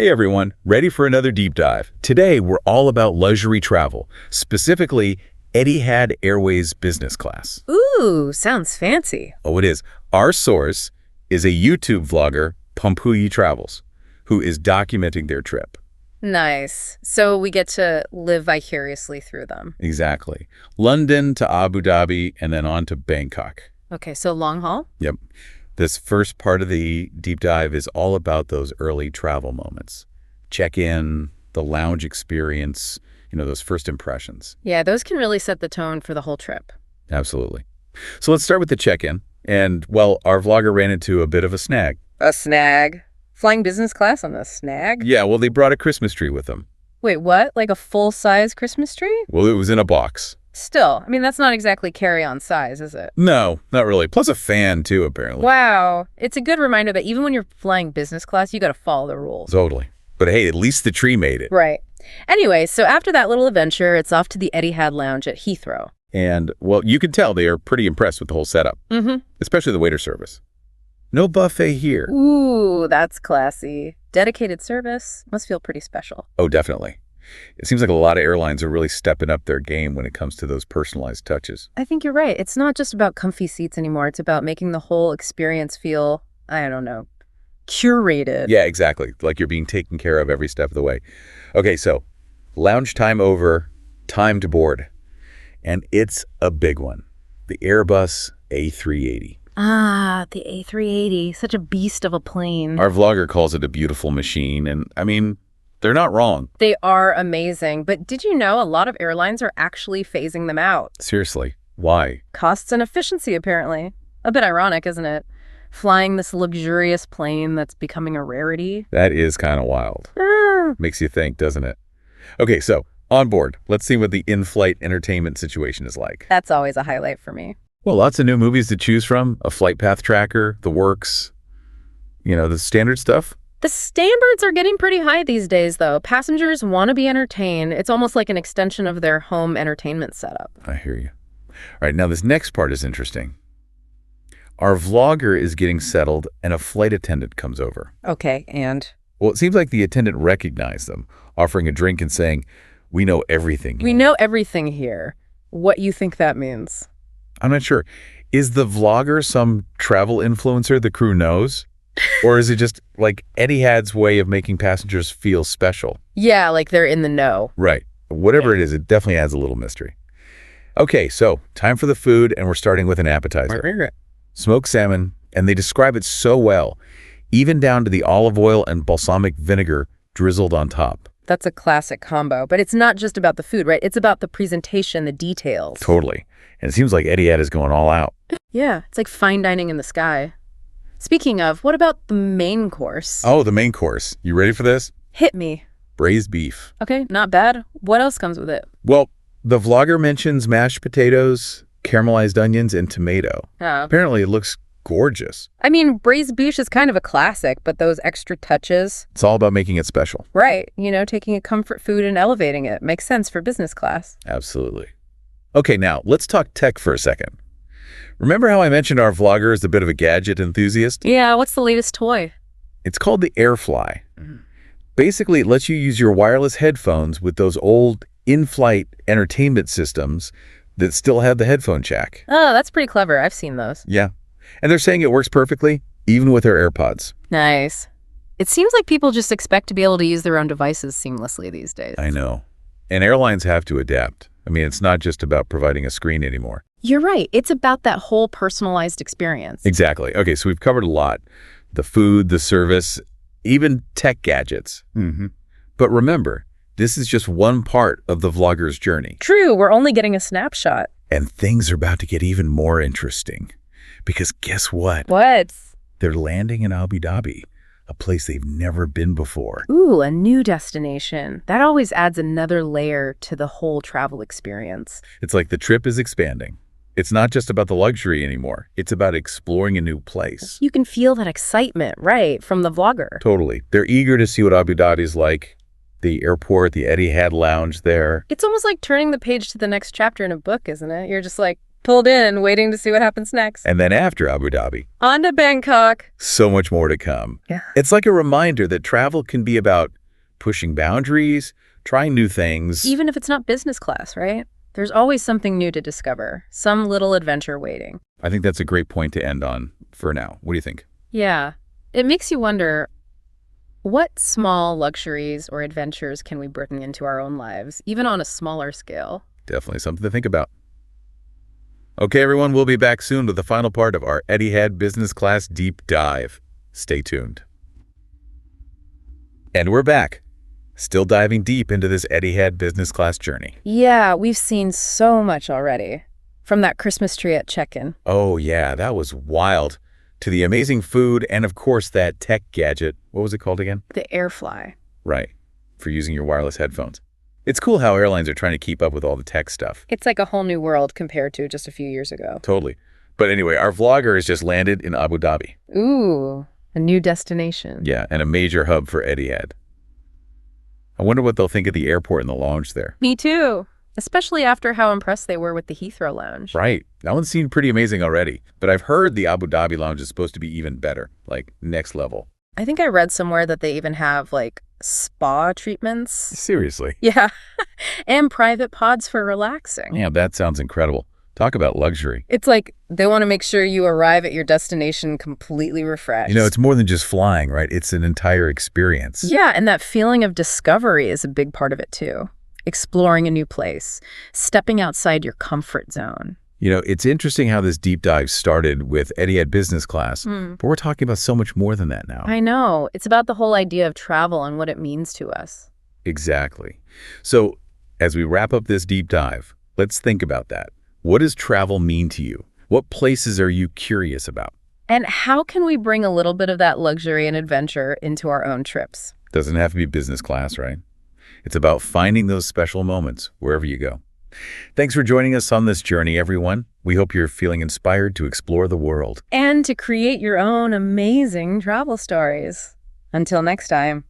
Hey everyone, ready for another deep dive? Today we're all about luxury travel, specifically Etihad Airways business class. Ooh, sounds fancy. Oh, it is. Our source is a YouTube vlogger, Pumpuyi Travels, who is documenting their trip. Nice. So we get to live vicariously through them. Exactly. London to Abu Dhabi and then on to Bangkok. Okay, so long haul? Yep. This first part of the deep dive is all about those early travel moments. Check-in, the lounge experience, those first impressions. Yeah, those can really set the tone for the whole trip. Absolutely. So let's start with the check-in. And, well, our vlogger ran into a bit of a snag. A snag? Flying business class on a snag? Yeah, well, they brought a Christmas tree with them. Wait, what? Like a full-size Christmas tree? Well, it was in a box. Still, that's not exactly carry-on size, is it? No, not really. Plus a fan, too, apparently. Wow. It's a good reminder that even when you're flying business class, you got to follow the rules. Totally. But hey, at least the tree made it. Right. Anyway, so after that little adventure, it's off to the Etihad Lounge at Heathrow. And, well, you can tell they are pretty impressed with the whole setup. Especially the waiter service. No buffet here. Ooh, that's classy. Dedicated service. Must feel pretty special. Oh, definitely. It seems like a lot of airlines are really stepping up their game when it comes to those personalized touches. I think you're right. It's not just about comfy seats anymore. It's about making the whole experience feel, I don't know, curated. Yeah, exactly. Like you're being taken care of every step of the way. Okay, so lounge time over, time to board. And it's a big one. The Airbus A380. Ah, the A380. Such a beast of a plane. Our vlogger calls it a beautiful machine. And they're not wrong. They are amazing. But did you know a lot of airlines are actually phasing them out? Seriously, why? Costs and efficiency, apparently. A bit ironic, isn't it? Flying this luxurious plane that's becoming a rarity. That is kind of wild. Makes you think, doesn't it? Okay, so on board, let's see what the in-flight entertainment situation is like. That's always a highlight for me. Well, lots of new movies to choose from. A flight path tracker, the works, the standard stuff. The standards are getting pretty high these days, though. Passengers want to be entertained. It's almost like an extension of their home entertainment setup. I hear you. All right, now this next part is interesting. Our vlogger is getting settled, and a flight attendant comes over. Okay, and? Well, it seems like the attendant recognized them, offering a drink and saying, "We know everything here." We know everything here. What you think that means? I'm not sure. Is the vlogger some travel influencer the crew knows? Or is it just like Etihad's way of making passengers feel special? Yeah, like they're in the know. Right. Whatever it is, it definitely adds a little mystery. Okay, so time for the food, and we're starting with an appetizer. Smoked salmon, and they describe it so well, even down to the olive oil and balsamic vinegar drizzled on top. That's a classic combo. But it's not just about the food, right? It's about the presentation, the details. Totally. And it seems like Etihad is going all out. Yeah, it's like fine dining in the sky. Speaking of, what about the main course? Oh, the main course. You ready for this? Hit me. Braised beef. Okay, not bad. What else comes with it? Well, the vlogger mentions mashed potatoes, caramelized onions, and tomato. Apparently, it looks gorgeous. Braised beef is kind of a classic, but those extra touches. It's all about making it special. Right. Taking a comfort food and elevating it. Makes sense for business class. Absolutely. Okay, now, let's talk tech for a second. Remember how I mentioned our vlogger is a bit of a gadget enthusiast? Yeah, what's the latest toy? It's called the AirFly. Basically, it lets you use your wireless headphones with those old in-flight entertainment systems that still have the headphone jack. Oh, that's pretty clever. I've seen those. Yeah. And they're saying it works perfectly, even with their AirPods. Nice. It seems like people just expect to be able to use their own devices seamlessly these days. I know. And airlines have to adapt. It's not just about providing a screen anymore. You're right. It's about that whole personalized experience. Exactly. Okay, so we've covered a lot. The food, the service, even tech gadgets. But remember, this is just one part of the vlogger's journey. True. We're only getting a snapshot. And things are about to get even more interesting. Because guess what? What? They're landing in Abu Dhabi, a place they've never been before. Ooh, a new destination. That always adds another layer to the whole travel experience. It's like the trip is expanding. It's not just about the luxury anymore. It's about exploring a new place. You can feel that excitement, right, from the vlogger. Totally. They're eager to see what Abu Dhabi is like. The airport, the Etihad Lounge there. It's almost like turning the page to the next chapter in a book, isn't it? You're just like, pulled in, waiting to see what happens next. And then after Abu Dhabi, On to Bangkok. so much more to come. Yeah. It's like a reminder that travel can be about pushing boundaries, trying new things. Even if it's not business class, right? There's always something new to discover, some little adventure waiting. I think that's a great point to end on for now. What do you think? Yeah. It makes you wonder, what small luxuries or adventures can we bring into our own lives, even on a smaller scale? Definitely something to think about. Okay, everyone, we'll be back soon with the final part of our Etihad Business Class Deep Dive. Stay tuned. And we're back, still diving deep into this Etihad Business Class journey. Yeah, we've seen so much already. From that Christmas tree at check-in. Oh, yeah, that was wild. To the amazing food and, of course, that tech gadget. What was it called again? The Airfly. Right, for using your wireless headphones. It's cool how airlines are trying to keep up with all the tech stuff. It's like a whole new world compared to just a few years ago. Totally. But anyway, our vlogger has just landed in Abu Dhabi. Ooh, a new destination. Yeah, and a major hub for Etihad. I wonder what they'll think of the airport and the lounge there. Me too. Especially after how impressed they were with the Heathrow lounge. Right. That one seemed pretty amazing already. But I've heard the Abu Dhabi lounge is supposed to be even better, like next level. I think I read somewhere that they even have, like, spa treatments. Seriously. Yeah. And private pods for relaxing. Yeah, that sounds incredible. Talk about luxury. It's like they want to make sure you arrive at your destination completely refreshed. You know, it's more than just flying, right? It's an entire experience. Yeah, and that feeling of discovery is a big part of it too. Exploring a new place, stepping outside your comfort zone. You know, it's interesting how this deep dive started with Etihad Business Class, but we're talking about so much more than that now. I know. It's about the whole idea of travel and what it means to us. Exactly. So, as we wrap up this deep dive, let's think about that. What does travel mean to you? What places are you curious about? And how can we bring a little bit of that luxury and adventure into our own trips? Doesn't have to be business class, right? It's about finding those special moments wherever you go. Thanks for joining us on this journey, everyone. We hope you're feeling inspired to explore the world. And to create your own amazing travel stories. Until next time.